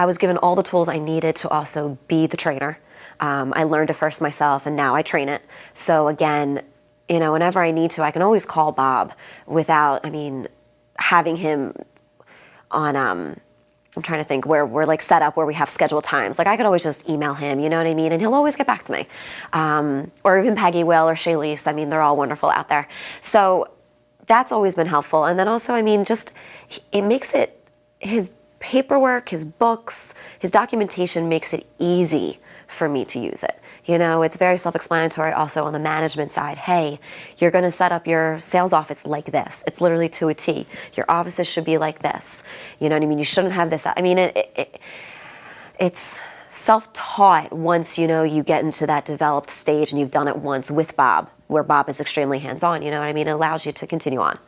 I was given all the tools I needed to also be the trainer. I learned it first myself, and now I train it. So again, whenever I need to, I can always call Bob without, having him on, I'm trying to think, where we're like set up where we have scheduled times. Like I could always just email him, you know what I mean? And he'll always get back to me. Or even Peggy will or Shaylease. They're all wonderful out there. So that's always been helpful. And then also, it makes it, his paperwork, his books, his documentation makes it easy for me to use it. It's very self-explanatory also on the management side. Hey, you're going to set up your sales office like this. It's literally to a T. Your offices should be like this. You know what I mean? You shouldn't have this. It's self-taught once, you get into that developed stage and you've done it once with Bob, where Bob is extremely hands-on. You know what I mean? It allows you to continue on.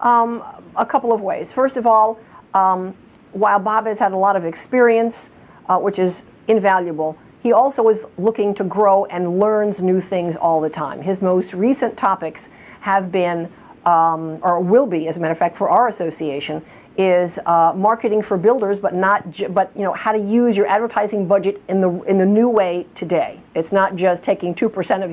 A couple of ways. First of all, while Bob has had a lot of experience, which is invaluable, he also is looking to grow and learns new things all the time. His most recent topics have been, or will be, as a matter of fact, for our association, is marketing for builders, but how to use your advertising budget in the new way today. It's not just taking 2% of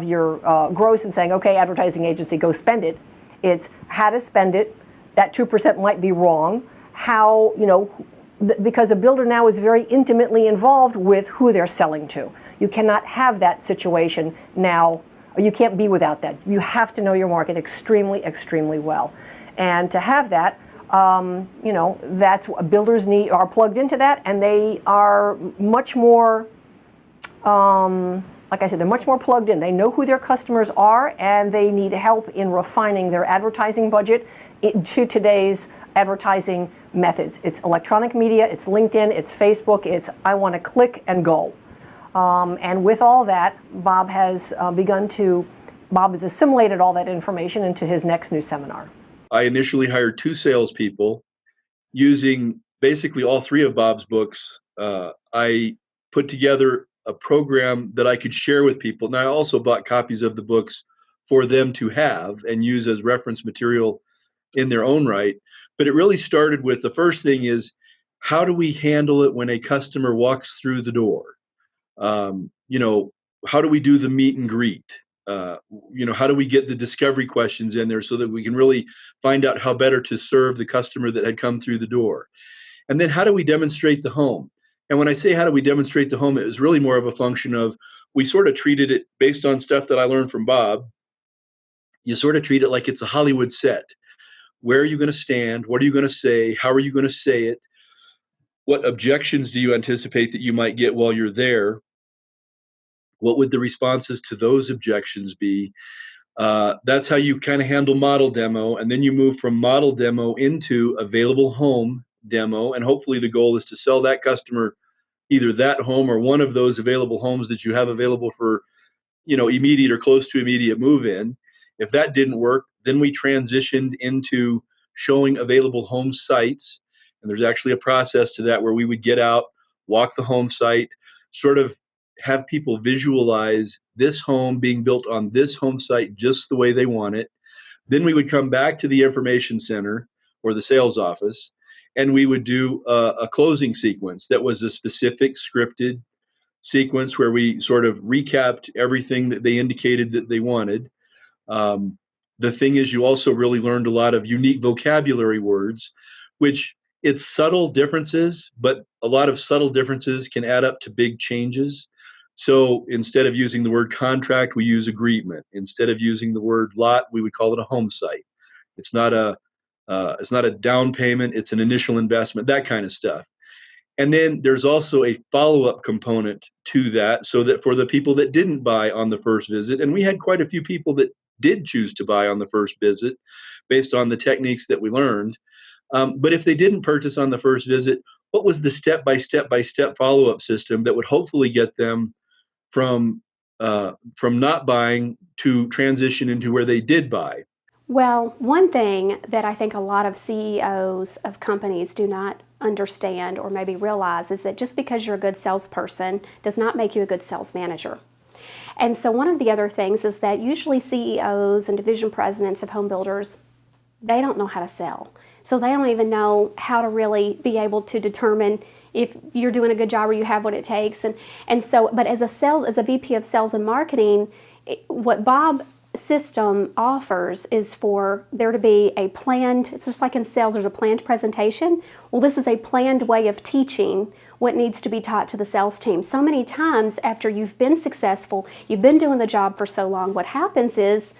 your gross and saying, okay, advertising agency, go spend it. It's how to spend it. That 2% might be wrong. How, because a builder now is very intimately involved with who they're selling to. You cannot have that situation now, or you can't be without that. You have to know your market extremely, extremely well. And to have that, that's what builders are plugged into that, and they are much more, like I said, they're much more plugged in. They know who their customers are, and they need help in refining their advertising budget to today's advertising methods. It's electronic media, it's LinkedIn, it's Facebook, it's I want to click and go. And with all that, Bob has assimilated all that information into his next new seminar. I initially hired 2 salespeople using basically all 3 of Bob's books. I put together a program that I could share with people. And I also bought copies of the books for them to have and use as reference material in their own right. But it really started with, the first thing is, how do we handle it when a customer walks through the door? How do we do the meet and greet? How do we get the discovery questions in there so that we can really find out how better to serve the customer that had come through the door? And then how do we demonstrate the home? And when I say how do we demonstrate the home, it was really more of a function of, we sort of treated it based on stuff that I learned from Bob. You sort of treat it like it's a Hollywood set. Where are you going to stand? What are you going to say? How are you going to say it? What objections do you anticipate that you might get while you're there? What would the responses to those objections be? That's how you kind of handle model demo. And then you move from model demo into available home demo. And hopefully the goal is to sell that customer either that home or one of those available homes that you have available for, immediate or close to immediate move in. If that didn't work, then we transitioned into showing available home sites. And there's actually a process to that where we would get out, walk the home site, sort of have people visualize this home being built on this home site just the way they want it. Then we would come back to the information center or the sales office, and we would do a closing sequence that was a specific scripted sequence where we sort of recapped everything that they indicated that they wanted. The thing is, you also really learned a lot of unique vocabulary words, which it's subtle differences, but a lot of subtle differences can add up to big changes. So instead of using the word contract, we use agreement. Instead of using the word lot, we would call it a home site. It's not a down payment, it's an initial investment, that kind of stuff. And then there's also a follow-up component to that, so that for the people that didn't buy on the first visit, and we had quite a few people that did choose to buy on the first visit based on the techniques that we learned. But if they didn't purchase on the first visit, what was the step-by-step follow-up system that would hopefully get them from not buying to transition into where they did buy? Well, one thing that I think a lot of CEOs of companies do not understand or maybe realize is that just because you're a good salesperson does not make you a good sales manager. And so one of the other things is that usually CEOs and division presidents of home builders, they don't know how to sell. So they don't even know how to really be able to determine if you're doing a good job or you have what it takes. And so, but as a VP of sales and marketing, what Bob system offers is for there to be a planned, it's just like in sales, there's a planned presentation. Well, this is a planned way of teaching what needs to be taught to the sales team. So many times after you've been successful, you've been doing the job for so long, what happens is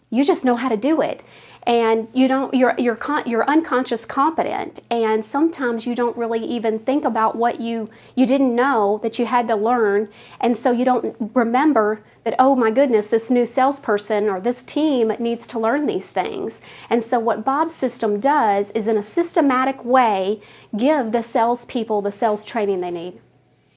you just know how to do it. And you're unconscious competent, and sometimes you don't really even think about what you didn't know that you had to learn, and so you don't remember that, oh my goodness, this new salesperson or this team needs to learn these things. And so what Bob's system does is in a systematic way give the salespeople the sales training they need.